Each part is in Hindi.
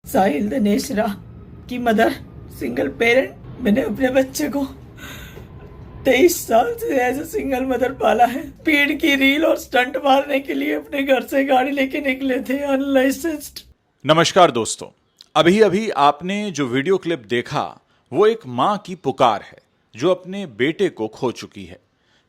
साहिल दिनेश रा की मदर, सिंगल पेरेंट। मैंने अपने बच्चे को 23 साल से एज ए सिंगल मदर पाला है। स्पीड की रील और स्टंट मारने के लिए अपने घर से गाड़ी लेके निकले थे अनलाइसेंस्ड। नमस्कार दोस्तों, अभी अभी आपने जो वीडियो क्लिप देखा वो एक मां की पुकार है जो अपने बेटे को खो चुकी है।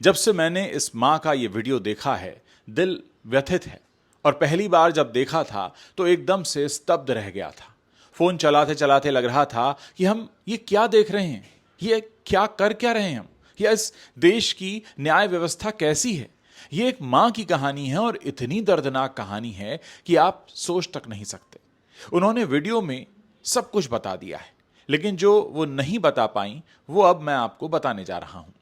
जब से मैंने इस मां का ये वीडियो देखा है, दिल व्यथित है। और पहली बार जब देखा था तो एकदम से स्तब्ध रह गया था। फोन चलाते चलाते लग रहा था कि हम ये क्या देख रहे हैं, ये क्या रहे हैं हम, या इस देश की न्याय व्यवस्था कैसी है। ये एक मां की कहानी है और इतनी दर्दनाक कहानी है कि आप सोच तक नहीं सकते। उन्होंने वीडियो में सब कुछ बता दिया है, लेकिन जो वो नहीं बता पाई वो अब मैं आपको बताने जा रहा हूं।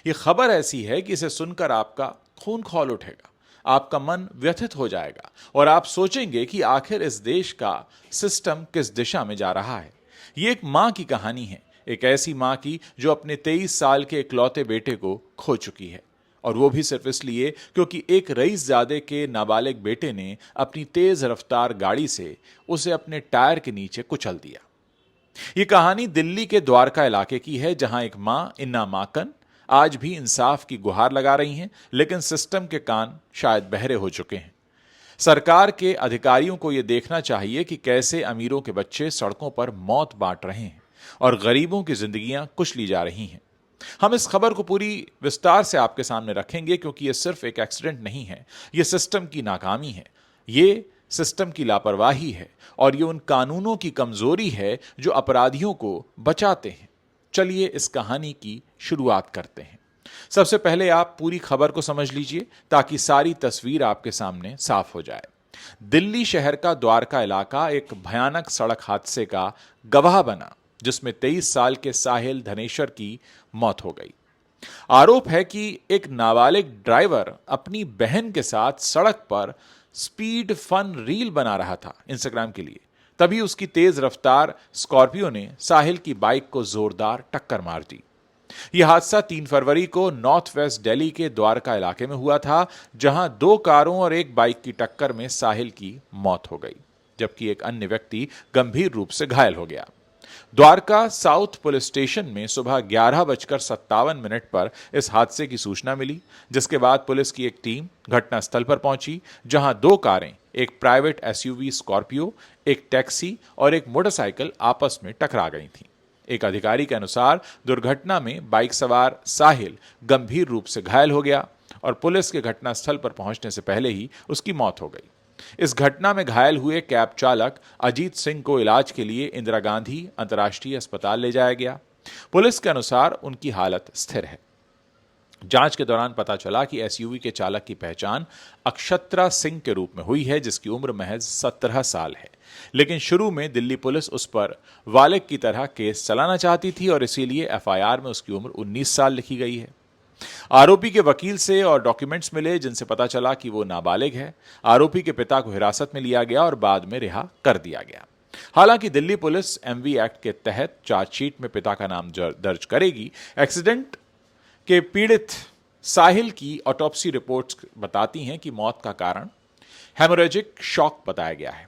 ये खबर ऐसी है कि इसे सुनकर आपका खून खौल उठेगा, आपका मन व्यथित हो जाएगा और आप सोचेंगे कि आखिर इस देश का सिस्टम किस दिशा में जा रहा है। ये एक मां की कहानी है, एक ऐसी मां की जो अपने 23 साल के इकलौते बेटे को खो चुकी है, और वो भी सिर्फ इसलिए क्योंकि एक रईसजादे के नाबालिग बेटे ने अपनी तेज रफ्तार गाड़ी से उसे अपने टायर के नीचे कुचल दिया। ये कहानी दिल्ली के द्वारका इलाके की है, जहां एक मां इन्ना माकन आज भी इंसाफ की गुहार लगा रही हैं, लेकिन सिस्टम के कान शायद बहरे हो चुके हैं। सरकार के अधिकारियों को यह देखना चाहिए कि कैसे अमीरों के बच्चे सड़कों पर मौत बांट रहे हैं और गरीबों की जिंदगियां कुचली जा रही हैं। हम इस खबर को पूरी विस्तार से आपके सामने रखेंगे, क्योंकि यह सिर्फ एक एक्सीडेंट नहीं है, यह सिस्टम की नाकामी है, ये सिस्टम की लापरवाही है और ये उन कानूनों की कमजोरी है जो अपराधियों को बचाते हैं। चलिए इस कहानी की शुरुआत करते हैं। सबसे पहले आप पूरी खबर को समझ लीजिए ताकि सारी तस्वीर आपके सामने साफ हो जाए। दिल्ली शहर का द्वारका इलाका एक भयानक सड़क हादसे का गवाह बना, जिसमें 23 साल के साहिल धनेश्वर की मौत हो गई। आरोप है कि एक नाबालिग ड्राइवर अपनी बहन के साथ सड़क पर स्पीड फन रील बना रहा था इंस्टाग्राम के लिए। तभी उसकी तेज रफ्तार स्कॉर्पियो ने साहिल की बाइक को जोरदार टक्कर मार दी। यह हादसा 3 फरवरी को नॉर्थ वेस्ट दिल्ली के द्वारका इलाके में हुआ था, जहां 2 कारों और एक बाइक की टक्कर में साहिल की मौत हो गई, जबकि एक अन्य व्यक्ति गंभीर रूप से घायल हो गया। द्वारका साउथ पुलिस स्टेशन में सुबह 11:57 पर इस हादसे की सूचना मिली, जिसके बाद पुलिस की एक टीम घटनास्थल पर पहुंची, जहां 2 कारें, एक प्राइवेट एसयूवी स्कॉर्पियो, एक टैक्सी और एक मोटरसाइकिल आपस में टकरा गई थीं। एक अधिकारी के अनुसार दुर्घटना में बाइक सवार साहिल गंभीर रूप से घायल हो गया और पुलिस के घटनास्थल पर पहुंचने से पहले ही उसकी मौत हो गई। इस घटना में घायल हुए कैब चालक अजीत सिंह को इलाज के लिए इंदिरा गांधी अंतर्राष्ट्रीय अस्पताल ले जाया गया। पुलिस के अनुसार उनकी हालत स्थिर है। जांच के दौरान पता चला कि एसयूवी के चालक की पहचान अक्षत्रा सिंह के रूप में हुई है, जिसकी उम्र महज 17 साल है। लेकिन शुरू में दिल्ली पुलिस उस पर वालिद की तरह केस चलाना चाहती थी और इसीलिए एफआईआर में उसकी उम्र 19 साल लिखी गई है। आरोपी के वकील से और डॉक्यूमेंट्स मिले, जिनसे पता चला कि वो नाबालिग है। आरोपी के पिता को हिरासत में लिया गया और बाद में रिहा कर दिया गया। हालांकि दिल्ली पुलिस एमवी एक्ट के तहत चार्जशीट में पिता का नाम दर्ज करेगी। एक्सीडेंट के पीड़ित साहिल की ऑटोप्सी रिपोर्ट्स बताती हैं कि मौत का कारण हेमोरेजिक शॉक बताया गया है,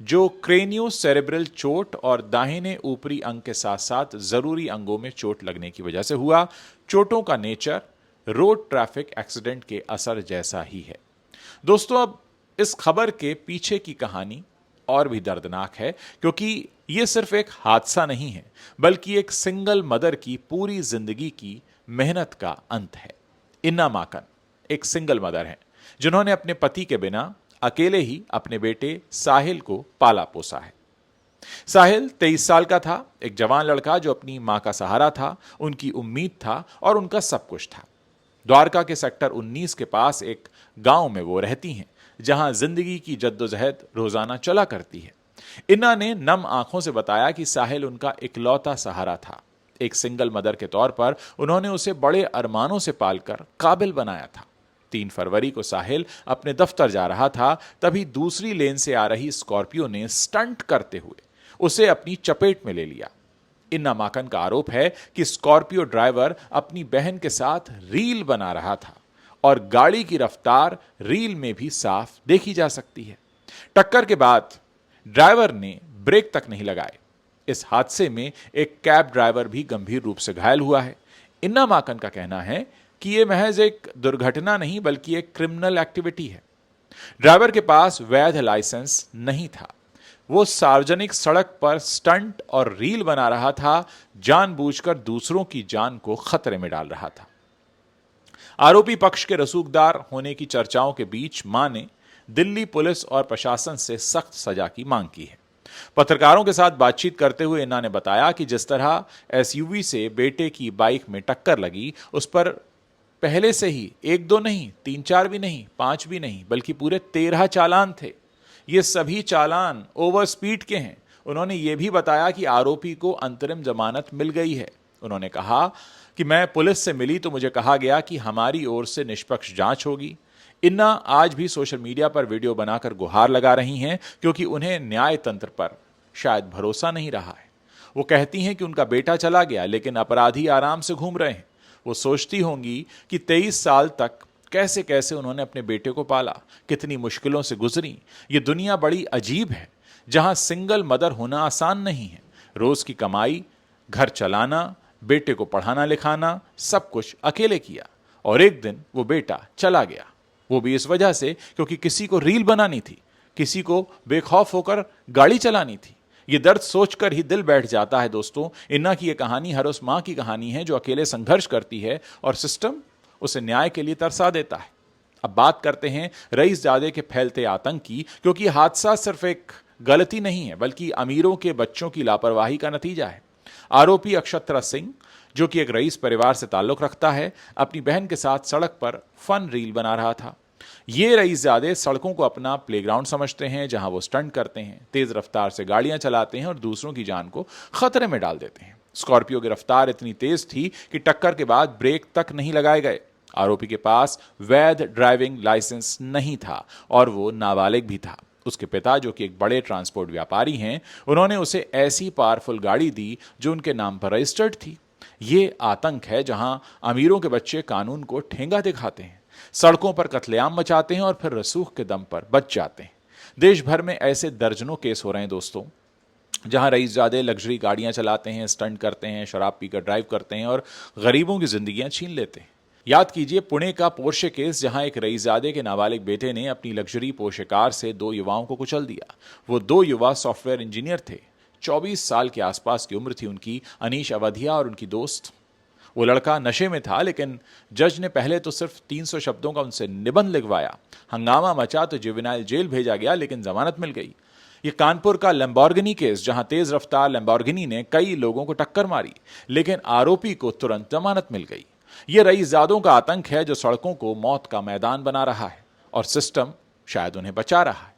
जो क्रेनियो सेरेब्रल चोट और दाहिने ऊपरी अंग के साथ साथ जरूरी अंगों में चोट लगने की वजह से हुआ। चोटों का नेचर रोड ट्रैफिक एक्सीडेंट के असर जैसा ही है। दोस्तों, अब इस खबर के पीछे की कहानी और भी दर्दनाक है, क्योंकि यह सिर्फ एक हादसा नहीं है, बल्कि एक सिंगल मदर की पूरी जिंदगी की मेहनत का अंत है। इन्ना माकन एक सिंगल मदर है, जिन्होंने अपने पति के बिना अकेले ही अपने बेटे साहिल को पाला पोसा है। साहिल 23 साल का था, एक जवान लड़का जो अपनी मां का सहारा था, उनकी उम्मीद था और उनका सब कुछ था। द्वारका के सेक्टर 19 के पास एक गांव में वो रहती हैं, जहां जिंदगी की जद्दोजहद रोजाना चला करती है। इन्ना ने नम आंखों से बताया कि साहिल उनका इकलौता सहारा था। एक सिंगल मदर के तौर पर उन्होंने उसे बड़े अरमानों से पालकर काबिल बनाया था। 3 फरवरी को साहिल अपने दफ्तर जा रहा था, तभी दूसरी लेन से आ रही स्कॉर्पियो ने स्टंट करते हुए उसे अपनी चपेट में ले लिया। इन्ना माकन का आरोप है कि स्कॉर्पियो ड्राइवर अपनी बहन के साथ रील बना रहा था और गाड़ी की रफ्तार रील में भी साफ देखी जा सकती है। टक्कर के बाद ड्राइवर ने ब्रेक तक नहीं लगाए। इस हादसे में एक कैब ड्राइवर भी गंभीर रूप से घायल हुआ है। इन्ना माकन का कहना है कि यह महज एक दुर्घटना नहीं बल्कि एक क्रिमिनल एक्टिविटी है। ड्राइवर के पास वैध लाइसेंस नहीं था, वो सार्वजनिक सड़क पर स्टंट और रील बना रहा था, जानबूझकर दूसरों की जान को खतरे में डाल रहा था। आरोपी पक्ष के रसूखदार होने की चर्चाओं के बीच मां ने दिल्ली पुलिस और प्रशासन से सख्त सजा की मांग की है। पत्रकारों के साथ बातचीत करते हुए इन्ना ने बताया कि जिस तरह एसयूवी से बेटे की बाइक में टक्कर लगी, उस पर पहले से ही 1-2 नहीं, 3-4 भी नहीं, 5 भी नहीं, बल्कि पूरे 13 चालान थे। ये सभी चालान ओवर स्पीड के हैं। उन्होंने ये भी बताया कि आरोपी को अंतरिम जमानत मिल गई है। उन्होंने कहा कि मैं पुलिस से मिली तो मुझे कहा गया कि हमारी ओर से निष्पक्ष जांच होगी। इन्ना आज भी सोशल मीडिया पर वीडियो बनाकर गुहार लगा रही हैं क्योंकि उन्हें न्याय तंत्र पर शायद भरोसा नहीं रहा है। वो कहती हैं कि उनका बेटा चला गया लेकिन अपराधी आराम से घूम रहे हैं। वो सोचती होंगी कि 23 साल तक कैसे कैसे उन्होंने अपने बेटे को पाला, कितनी मुश्किलों से गुजरी। ये दुनिया बड़ी अजीब है जहां सिंगल मदर होना आसान नहीं है। रोज की कमाई, घर चलाना, बेटे को पढ़ाना लिखाना, सब कुछ अकेले किया और एक दिन वो बेटा चला गया। वो भी इस वजह से क्योंकि किसी को रील बनानी थी, किसी को बेखौफ होकर गाड़ी चलानी थी। ये दर्द सोचकर ही दिल बैठ जाता है दोस्तों। इन्ना की ये कहानी हर उस मां की कहानी है जो अकेले संघर्ष करती है और सिस्टम उसे न्याय के लिए तरसा देता है। अब बात करते हैं रईसजादे के फैलते आतंक की, क्योंकि हादसा सिर्फ एक गलती नहीं है बल्कि अमीरों के बच्चों की लापरवाही का नतीजा है। आरोपी अक्षत्रा सिंह, जो कि एक रईस परिवार से ताल्लुक रखता है, अपनी बहन के साथ सड़क पर फन रील बना रहा था। ये रईसजादे सड़कों को अपना प्लेग्राउंड समझते हैं जहां वो स्टंट करते हैं, तेज रफ्तार से गाड़ियां चलाते हैं और दूसरों की जान को खतरे में डाल देते हैं। स्कॉर्पियो की रफ्तार इतनी तेज थी कि टक्कर के बाद ब्रेक तक नहीं लगाए गए। आरोपी के पास वैध ड्राइविंग लाइसेंस नहीं था और वो नाबालिग भी था। उसके पिता, जो कि एक बड़े ट्रांसपोर्ट व्यापारी हैं, उन्होंने उसे ऐसी पावरफुल गाड़ी दी जो उनके नाम पर रजिस्टर्ड थी। ये आतंक है जहां अमीरों के बच्चे कानून को ठेंगा दिखाते हैं, सड़कों पर कत्लेआम मचाते हैं और फिर रसूख के दम पर बच जाते हैं। देश भर में ऐसे दर्जनों केस हो रहे हैं दोस्तों, जहां रईसजादे लग्जरी गाड़ियां चलाते हैं, स्टंट करते हैं, शराब पीकर ड्राइव करते हैं और गरीबों की जिंदगियां छीन लेते हैं। याद कीजिए पुणे का पोर्शे केस, जहां एक रईसजादे के नाबालिग बेटे ने अपनी लग्जरी पोर्शे कार से 2 युवाओं को कुचल दिया। वो 2 युवा सॉफ्टवेयर इंजीनियर थे। 24 साल के आसपास की उम्र थी उनकी, अनीश अवधिया और उनकी दोस्त। वो लड़का नशे में था, लेकिन जज ने पहले तो सिर्फ 300 शब्दों का उनसे निबंध लिखवाया। हंगामा मचा तो जुवेनाइल जेल भेजा गया, लेकिन जमानत मिल गई। ये कानपुर का लैम्बोर्गिनी केस, जहां तेज रफ्तार लैम्बोर्गिनी ने कई लोगों को टक्कर मारी, लेकिन आरोपी को तुरंत जमानत मिल गई। ये रईसजादों का आतंक है जो सड़कों को मौत का मैदान बना रहा है और सिस्टम शायद उन्हें बचा रहा है।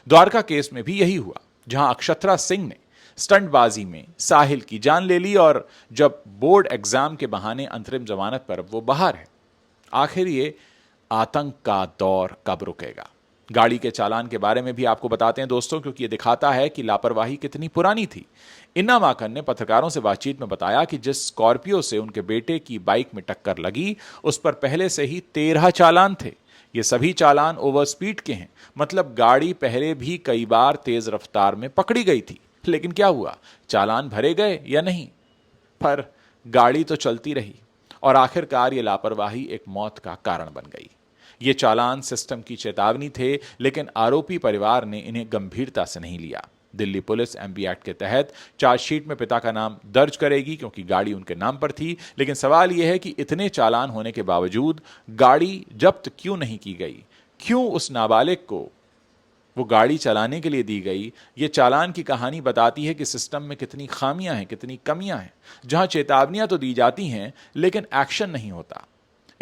द्वारका केस में भी यही हुआ, जहां अक्षत्रा सिंह ने स्टंटबाजी में साहिल की जान ले ली और जब बोर्ड एग्जाम के बहाने अंतरिम जमानत पर वो बाहर है। आखिर ये आतंक का दौर कब रुकेगा? गाड़ी के चालान के बारे में भी आपको बताते हैं दोस्तों, क्योंकि ये दिखाता है कि लापरवाही कितनी पुरानी थी। इन्ना माकन ने पत्रकारों से बातचीत में बताया कि जिस स्कॉर्पियो से उनके बेटे की बाइक में टक्कर लगी, उस पर पहले से ही 13 चालान थे। ये सभी चालान ओवर स्पीड के हैं, मतलब गाड़ी पहले भी कई बार तेज रफ्तार में पकड़ी गई थी। लेकिन क्या हुआ? चालान भरे गए या नहीं, पर गाड़ी तो चलती रही और आखिरकार ये लापरवाही एक मौत का कारण बन गई। ये चालान सिस्टम की चेतावनी थे, लेकिन आरोपी परिवार ने इन्हें गंभीरता से नहीं लिया। दिल्ली पुलिस एमपी एक्ट के तहत चार्जशीट में पिता का नाम दर्ज करेगी, क्योंकि गाड़ी उनके नाम पर थी। लेकिन सवाल यह है कि इतने चालान होने के बावजूद गाड़ी जब्त क्यों नहीं की गई? क्यों उस नाबालिग को वो गाड़ी चलाने के लिए दी गई? ये चालान की कहानी बताती है कि सिस्टम में कितनी खामियां हैं, कितनी कमियां हैं, जहां चेतावनियां तो दी जाती हैं लेकिन एक्शन नहीं होता।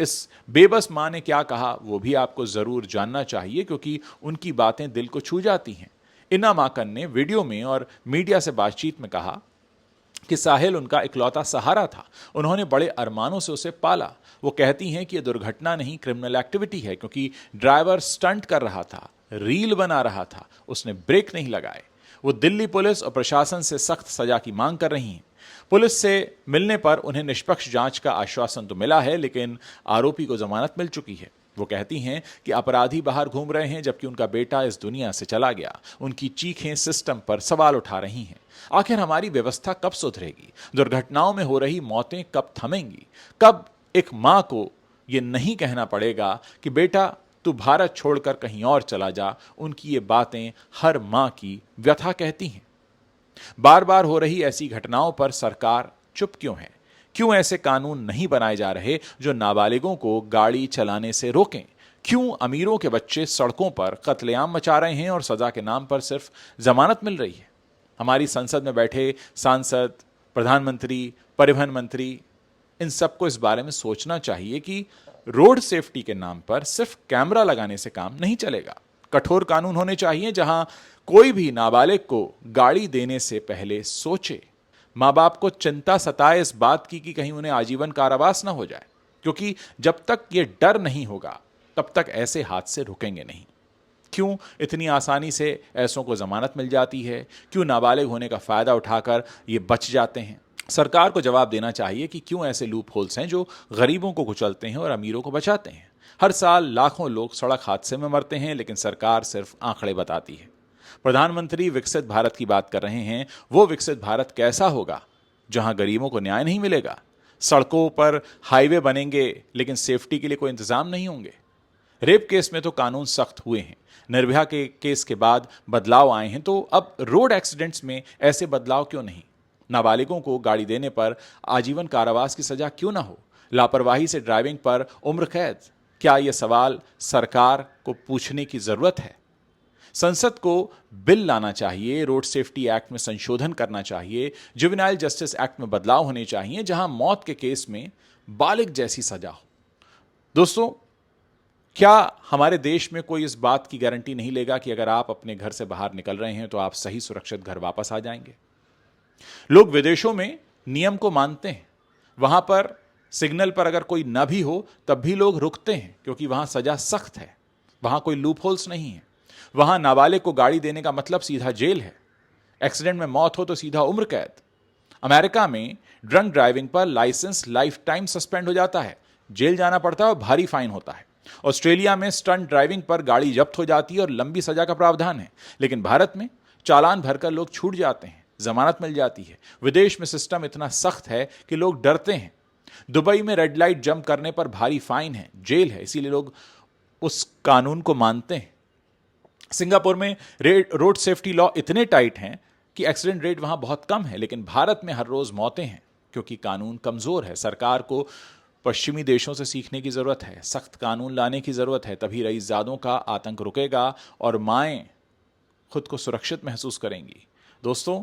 इस बेबस मां ने क्या कहा वो भी आपको जरूर जानना चाहिए, क्योंकि उनकी बातें दिल को छू जाती हैं। इन्ना माकन ने वीडियो में और मीडिया से बातचीत में कहा कि साहिल उनका इकलौता सहारा था, उन्होंने बड़े अरमानों से उसे पाला। वो कहती हैं कि यह दुर्घटना नहीं, क्रिमिनल एक्टिविटी है, क्योंकि ड्राइवर स्टंट कर रहा था, रील बना रहा था, उसने ब्रेक नहीं लगाए। वो दिल्ली पुलिस और प्रशासन से सख्त सजा की मांग कर रही हैं। पुलिस से मिलने पर उन्हें निष्पक्ष जांच का आश्वासन तो मिला है, लेकिन आरोपी को जमानत मिल चुकी है। वो कहती हैं कि अपराधी बाहर घूम रहे हैं जबकि उनका बेटा इस दुनिया से चला गया। उनकी चीखें सिस्टम पर सवाल उठा रही हैं। आखिर हमारी व्यवस्था कब सुधरेगी? दुर्घटनाओं में हो रही मौतें कब थमेंगी? कब एक मां को यह नहीं कहना पड़ेगा कि बेटा तू भारत छोड़कर कहीं और चला जा? उनकी ये बातें हर मां की व्यथा कहती हैं। बार बार हो रही ऐसी घटनाओं पर सरकार चुप क्यों है? क्यों ऐसे कानून नहीं बनाए जा रहे जो नाबालिगों को गाड़ी चलाने से रोकें? क्यों अमीरों के बच्चे सड़कों पर कत्लेआम मचा रहे हैं और सजा के नाम पर सिर्फ जमानत मिल रही है? हमारी संसद में बैठे सांसद, प्रधानमंत्री, परिवहन मंत्री, इन सबको इस बारे में सोचना चाहिए कि रोड सेफ्टी के नाम पर सिर्फ कैमरा लगाने से काम नहीं चलेगा। कठोर कानून होने चाहिए जहां कोई भी नाबालिग को गाड़ी देने से पहले सोचे। मां बाप को चिंता सताए इस बात की कि कहीं उन्हें आजीवन कारावास ना हो जाए, क्योंकि जब तक ये डर नहीं होगा तब तक ऐसे हादसे रुकेंगे नहीं। क्यों इतनी आसानी से ऐसों को जमानत मिल जाती है? क्यों नाबालिग होने का फायदा उठाकर ये बच जाते हैं? सरकार को जवाब देना चाहिए कि क्यों ऐसे लूप होल्स हैं जो गरीबों को कुचलते हैं और अमीरों को बचाते हैं। हर साल लाखों लोग सड़क हादसे में मरते हैं, लेकिन सरकार सिर्फ आंकड़े बताती है। प्रधानमंत्री विकसित भारत की बात कर रहे हैं। वो विकसित भारत कैसा होगा जहां गरीबों को न्याय नहीं मिलेगा? सड़कों पर हाईवे बनेंगे लेकिन सेफ्टी के लिए कोई इंतजाम नहीं होंगे। रेप केस में तो कानून सख्त हुए हैं, निर्भया के केस के बाद बदलाव आए हैं, तो अब रोड एक्सीडेंट्स में ऐसे बदलाव क्यों नहीं? नाबालिगों को गाड़ी देने पर आजीवन कारावास की सजा क्यों ना हो? लापरवाही से ड्राइविंग पर उम्र कैद? क्या यह सवाल सरकार को पूछने की जरूरत है? संसद को बिल लाना चाहिए, रोड सेफ्टी एक्ट में संशोधन करना चाहिए, जुवेनाइल जस्टिस एक्ट में बदलाव होने चाहिए जहां मौत के केस में बालिग जैसी सजा हो। दोस्तों, क्या हमारे देश में कोई इस बात की गारंटी नहीं लेगा कि अगर आप अपने घर से बाहर निकल रहे हैं तो आप सही सुरक्षित घर वापस आ जाएंगे? लोग विदेशों में नियम को मानते हैं। वहां पर सिग्नल पर अगर कोई न भी हो तब भी लोग रुकते हैं, क्योंकि वहां सजा सख्त है, वहां कोई लूप होल्स नहीं है। वहां नाबालिग को गाड़ी देने का मतलब सीधा जेल है। एक्सीडेंट में मौत हो तो सीधा उम्र कैद। अमेरिका में ड्रंक ड्राइविंग पर लाइसेंस लाइफ टाइम सस्पेंड हो जाता है, जेल जाना पड़ता है और भारी फाइन होता है। ऑस्ट्रेलिया में स्टंट ड्राइविंग पर गाड़ी जब्त हो जाती है और लंबी सजा का प्रावधान है। लेकिन भारत में चालान भरकर लोग छूट जाते हैं, जमानत मिल जाती है। विदेश में सिस्टम इतना सख्त है कि लोग डरते हैं। दुबई में रेड लाइट जंप करने पर भारी फाइन है, जेल है, इसीलिए लोग उस कानून को मानते हैं। सिंगापुर में रोड सेफ्टी लॉ इतने टाइट हैं कि एक्सीडेंट रेट वहां बहुत कम है, लेकिन भारत में हर रोज मौतें हैं क्योंकि कानून कमजोर है। सरकार को पश्चिमी देशों से सीखने की जरूरत है, सख्त कानून लाने की जरूरत है, तभी रईसजादों का आतंक रुकेगा और माएं खुद को सुरक्षित महसूस करेंगी। दोस्तों,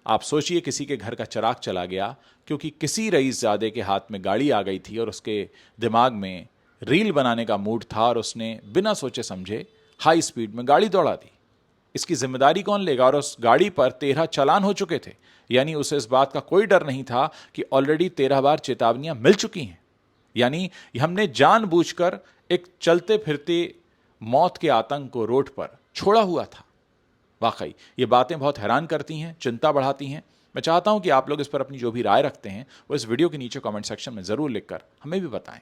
आप सोचिए किसी के घर का चिराग चला गया क्योंकि किसी रईसजादे के हाथ में गाड़ी आ गई थी और उसके दिमाग में रील बनाने का मूड था और उसने बिना सोचे समझे हाई स्पीड में गाड़ी दौड़ा दी। इसकी जिम्मेदारी कौन लेगा? और उस गाड़ी पर 13 चालान हो चुके थे, यानी उसे इस बात का कोई डर नहीं था कि ऑलरेडी 13 बार चेतावनियां मिल चुकी हैं। यानी हमने जानबूझकर एक चलते फिरते मौत के आतंक को रोड पर छोड़ा हुआ था। वाकई ये बातें बहुत हैरान करती हैं, चिंता बढ़ाती हैं। मैं चाहता हूं कि आप लोग इस पर अपनी जो भी राय रखते हैं वो इस वीडियो के नीचे कमेंट सेक्शन में जरूर लिखकर हमें भी बताएं।